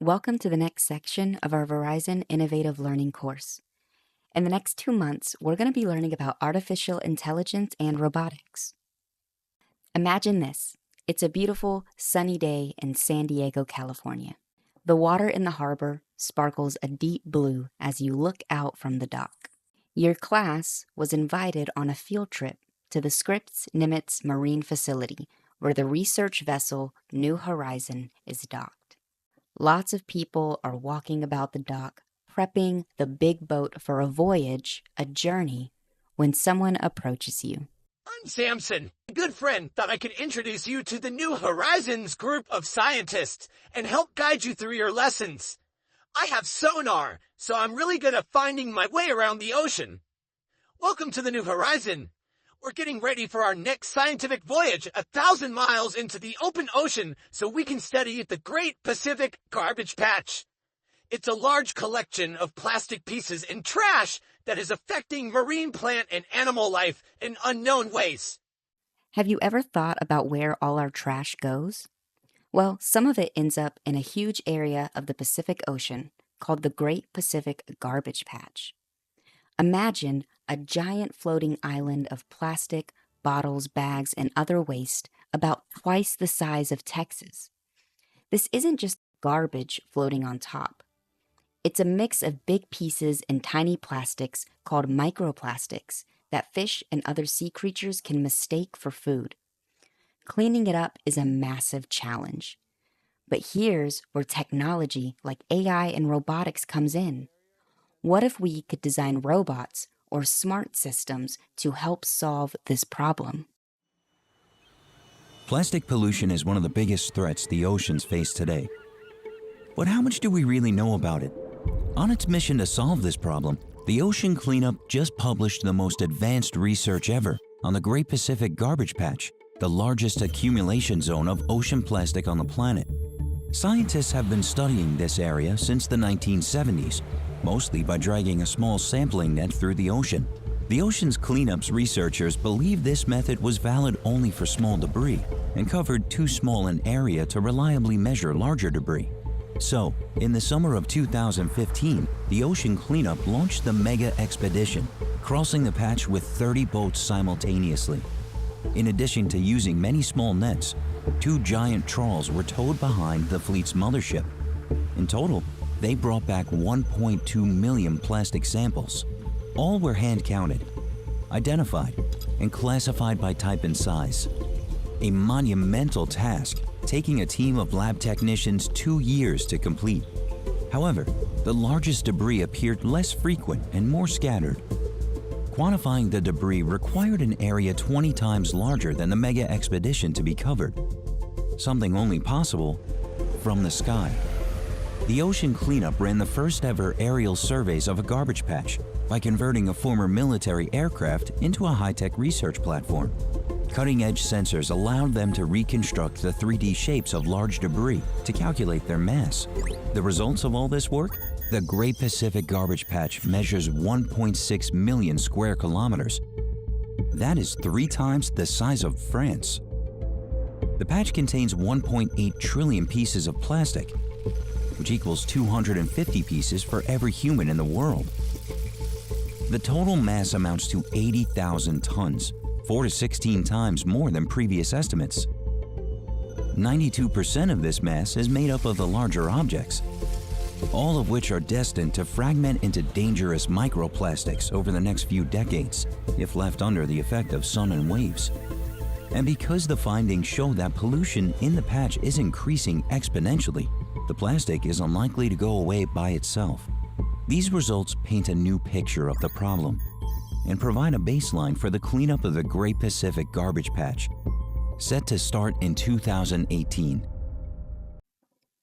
Welcome to the next section of our Verizon Innovative Learning course. In the next 2 months, we're going to be learning about artificial intelligence and robotics. Imagine this. It's a beautiful, sunny day in San Diego, California. The water in the harbor sparkles a deep blue as you look out from the dock. Your class was invited on a field trip to the Scripps Nimitz Marine Facility, where the research vessel New Horizon is docked. Lots of people are walking about the dock, prepping the big boat for a voyage, a journey, when someone approaches you. I'm Samson. A good friend thought I could introduce you to the New Horizons group of scientists and help guide you through your lessons. I have sonar, so I'm really good at finding my way around the ocean. Welcome to the New Horizon. We're getting ready for our next scientific voyage 1,000 miles into the open ocean so we can study the Great Pacific Garbage Patch. It's a large collection of plastic pieces and trash that is affecting marine plant and animal life in unknown ways. Have you ever thought about where all our trash goes? Well, some of it ends up in a huge area of the Pacific Ocean called the Great Pacific Garbage Patch. Imagine a giant floating island of plastic, bottles, bags, and other waste about twice the size of Texas. This isn't just garbage floating on top. It's a mix of big pieces and tiny plastics called microplastics that fish and other sea creatures can mistake for food. Cleaning it up is a massive challenge. But here's where technology like AI and robotics comes in. What if we could design robots or smart systems to help solve this problem? Plastic pollution is one of the biggest threats the oceans face today. But how much do we really know about it? On its mission to solve this problem, the Ocean Cleanup just published the most advanced research ever on the Great Pacific Garbage Patch, the largest accumulation zone of ocean plastic on the planet. Scientists have been studying this area since the 1970s, mostly by dragging a small sampling net through the ocean. The Ocean's Cleanup's researchers believe this method was valid only for small debris and covered too small an area to reliably measure larger debris. So, in the summer of 2015, the Ocean Cleanup launched the Mega Expedition, crossing the patch with 30 boats simultaneously. In addition to using many small nets, 2 giant trawls were towed behind the fleet's mothership. In total, they brought back 1.2 million plastic samples. All were hand-counted, identified, and classified by type and size. A monumental task, taking a team of lab technicians 2 years to complete. However, the largest debris appeared less frequent and more scattered. Quantifying the debris required an area 20 times larger than the Mega Expedition to be covered, something only possible from the sky. The Ocean Cleanup ran the first ever aerial surveys of a garbage patch by converting a former military aircraft into a high-tech research platform. Cutting-edge sensors allowed them to reconstruct the 3D shapes of large debris to calculate their mass. The results of all this work? The Great Pacific Garbage Patch measures 1.6 million square kilometers. That is 3 times the size of France. The patch contains 1.8 trillion pieces of plastic, which equals 250 pieces for every human in the world. The total mass amounts to 80,000 tons, 4 to 16 times more than previous estimates. 92% of this mass is made up of the larger objects, all of which are destined to fragment into dangerous microplastics over the next few decades, if left under the effect of sun and waves. And because the findings show that pollution in the patch is increasing exponentially, the plastic is unlikely to go away by itself. These results paint a new picture of the problem and provide a baseline for the cleanup of the Great Pacific Garbage Patch, set to start in 2018.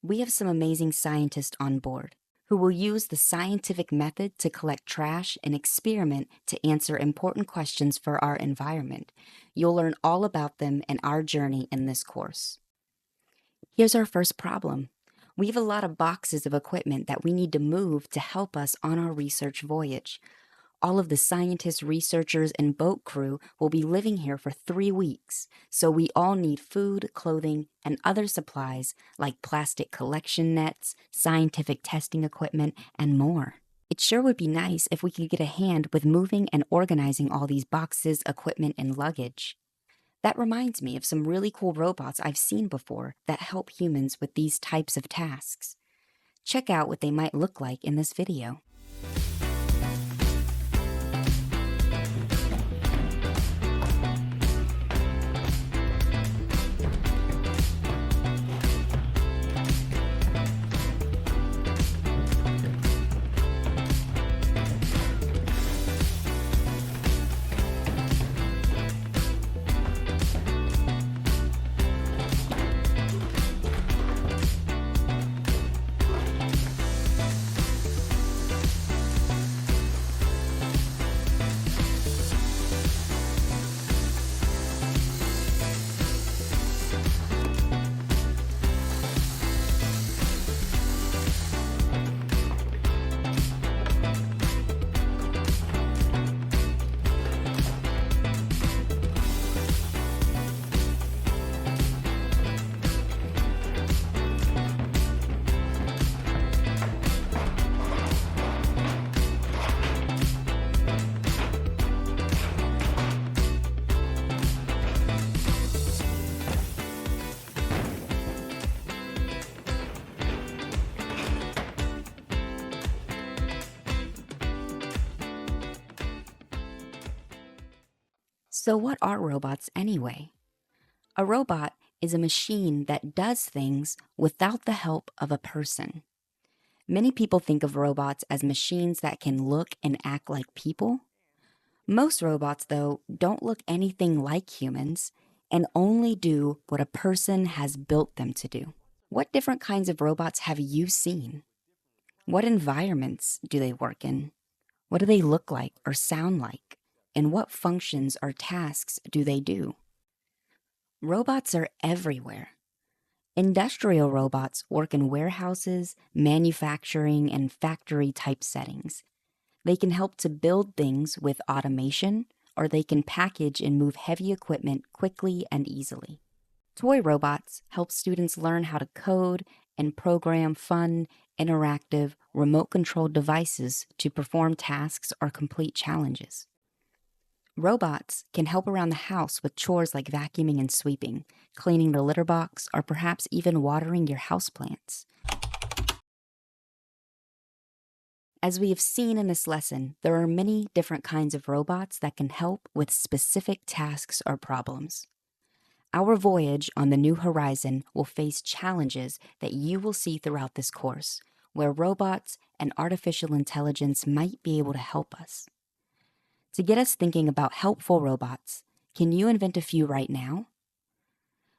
We have some amazing scientists on board who will use the scientific method to collect trash and experiment to answer important questions for our environment. You'll learn all about them in our journey in this course. Here's our first problem. We have a lot of boxes of equipment that we need to move to help us on our research voyage. All of the scientists, researchers, and boat crew will be living here for 3 weeks, so we all need food, clothing, and other supplies like plastic collection nets, scientific testing equipment, and more. It sure would be nice if we could get a hand with moving and organizing all these boxes, equipment, and luggage. That reminds me of some really cool robots I've seen before that help humans with these types of tasks. Check out what they might look like in this video. So, what are robots anyway? A robot is a machine that does things without the help of a person. Many people think of robots as machines that can look and act like people. Most robots, though, don't look anything like humans and only do what a person has built them to do. What different kinds of robots have you seen? What environments do they work in? What do they look like or sound like? And what functions or tasks do they do? Robots are everywhere. Industrial robots work in warehouses, manufacturing, and factory-type settings. They can help to build things with automation, or they can package and move heavy equipment quickly and easily. Toy robots help students learn how to code and program fun, interactive, remote-controlled devices to perform tasks or complete challenges. Robots can help around the house with chores like vacuuming and sweeping, cleaning the litter box, or perhaps even watering your houseplants. As we have seen in this lesson, there are many different kinds of robots that can help with specific tasks or problems. Our voyage on the New Horizon will face challenges that you will see throughout this course, where robots and artificial intelligence might be able to help us. To get us thinking about helpful robots, can you invent a few right now?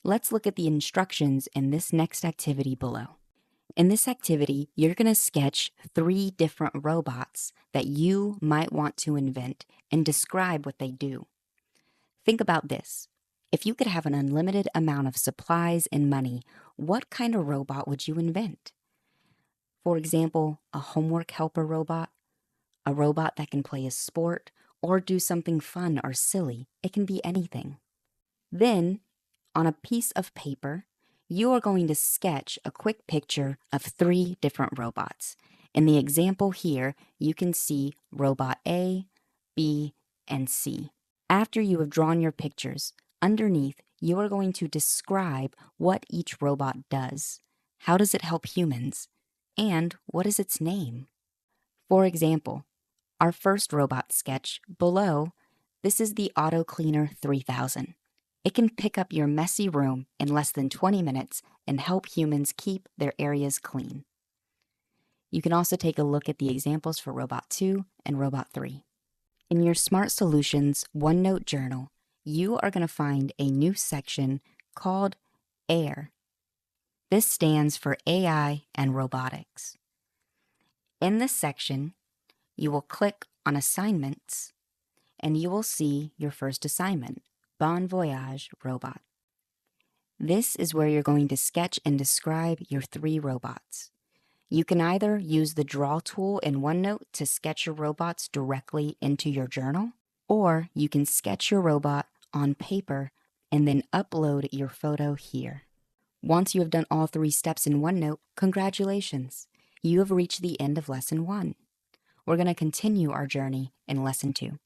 Let's look at the instructions in this next activity below. In this activity, you're going to sketch 3 different robots that you might want to invent and describe what they do. Think about this. If you could have an unlimited amount of supplies and money, what kind of robot would you invent? For example, a homework helper robot, a robot that can play a sport, or do something fun or silly. It can be anything. Then, on a piece of paper, you are going to sketch a quick picture of 3 different robots. In the example here, you can see robot A, B, and C. After you have drawn your pictures, underneath, you are going to describe what each robot does. How does it help humans? And what is its name? For example, our first robot sketch below, this is the Auto Cleaner 3000. It can pick up your messy room in less than 20 minutes and help humans keep their areas clean. You can also take a look at the examples for Robot 2 and Robot 3. In your Smart Solutions OneNote journal, you are going to find a new section called AIR. This stands for AI and Robotics. In this section, you will click on Assignments, and you will see your first assignment, Voyage Robot. This is where you're going to sketch and describe your 3 robots. You can either use the Draw tool in OneNote to sketch your robots directly into your journal, or you can sketch your robot on paper and then upload your photo here. Once you have done all 3 steps in OneNote, congratulations! You have reached the end of Lesson 1. We're going to continue our journey in Lesson 2.